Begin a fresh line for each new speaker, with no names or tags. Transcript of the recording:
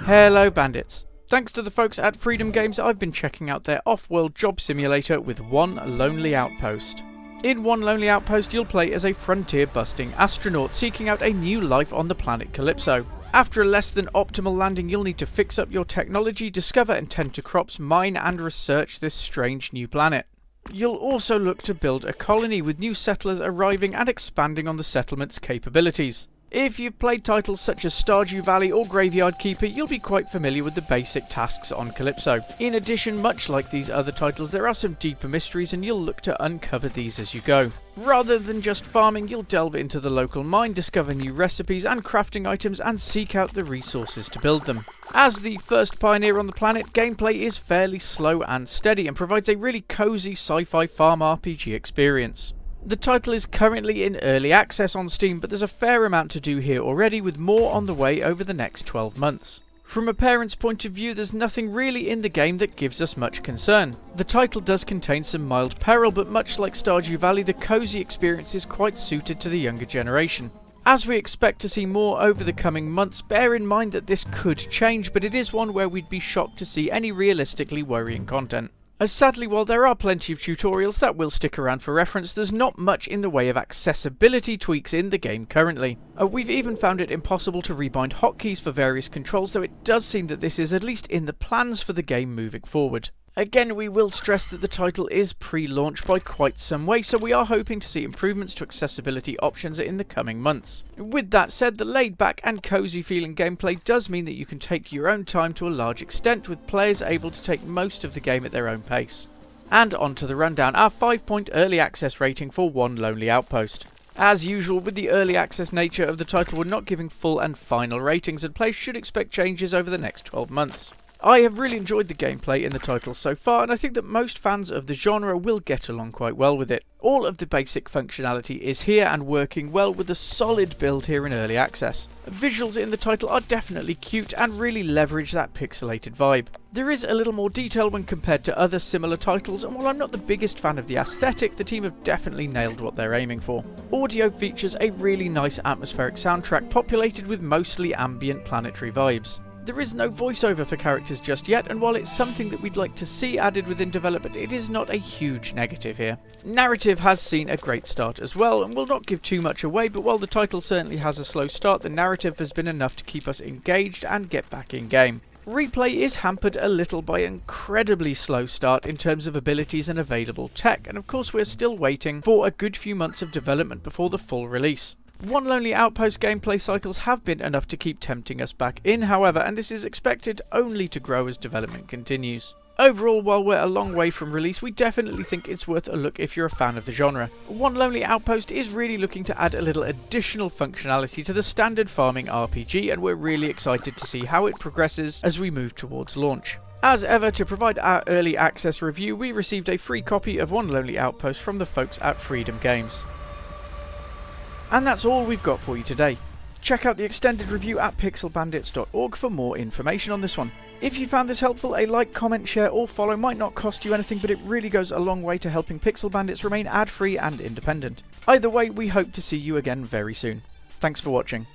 Hello bandits. Thanks to the folks at Freedom Games, I've been checking out their off-world job simulator with One Lonely Outpost. In One Lonely Outpost, you'll play as a frontier-busting astronaut seeking out a new life on the planet Calypso. After a less than optimal landing, you'll need to fix up your technology, discover and tend to crops, mine and research this strange new planet. You'll also look to build a colony with new settlers arriving and expanding on the settlement's capabilities. If you've played titles such as Stardew Valley or Graveyard Keeper, you'll be quite familiar with the basic tasks on Calypso. In addition, much like these other titles, there are some deeper mysteries and you'll look to uncover these as you go. Rather than just farming, you'll delve into the local mine, discover new recipes and crafting items and seek out the resources to build them. As the first pioneer on the planet, gameplay is fairly slow and steady and provides a really cozy sci-fi farm RPG experience. The title is currently in early access on Steam, but there's a fair amount to do here already, with more on the way over the next 12 months. From a parent's point of view, there's nothing really in the game that gives us much concern. The title does contain some mild peril, but much like Stardew Valley, the cozy experience is quite suited to the younger generation. As we expect to see more over the coming months, bear in mind that this could change, but it is one where we'd be shocked to see any realistically worrying content. As sadly, while there are plenty of tutorials that will stick around for reference, there's not much in the way of accessibility tweaks in the game currently. We've even found it impossible to rebind hotkeys for various controls, though it does seem that this is at least in the plans for the game moving forward. Again, we will stress that the title is pre-launch by quite some way, so we are hoping to see improvements to accessibility options in the coming months. With that said, the laid-back and cozy feeling gameplay does mean that you can take your own time to a large extent, with players able to take most of the game at their own pace. And on to the rundown, our 5-point early access rating for One Lonely Outpost. As usual, with the early access nature of the title, we're not giving full and final ratings, and players should expect changes over the next 12 months. I have really enjoyed the gameplay in the title so far, and I think that most fans of the genre will get along quite well with it. All of the basic functionality is here and working well, with a solid build here in early access. Visuals in the title are definitely cute and really leverage that pixelated vibe. There is a little more detail when compared to other similar titles, and while I'm not the biggest fan of the aesthetic, the team have definitely nailed what they're aiming for. Audio features a really nice atmospheric soundtrack populated with mostly ambient planetary vibes. There is no voiceover for characters just yet, and while it's something that we'd like to see added within development, it is not a huge negative here. Narrative has seen a great start as well, and will not give too much away, but while the title certainly has a slow start, the narrative has been enough to keep us engaged and get back in game. Replay is hampered a little by an incredibly slow start in terms of abilities and available tech, and of course we're still waiting for a good few months of development before the full release. One Lonely Outpost gameplay cycles have been enough to keep tempting us back in, however, and this is expected only to grow as development continues. Overall, while we're a long way from release, we definitely think it's worth a look if you're a fan of the genre. One Lonely Outpost is really looking to add a little additional functionality to the standard farming RPG, and we're really excited to see how it progresses as we move towards launch. As ever, to provide our early access review, we received a free copy of One Lonely Outpost from the folks at Freedom Games. And that's all we've got for you today. Check out the extended review at pixelbandits.org for more information on this one. If you found this helpful, a like, comment, share or follow might not cost you anything, but it really goes a long way to helping Pixel Bandits remain ad-free and independent. Either way, we hope to see you again very soon. Thanks for watching.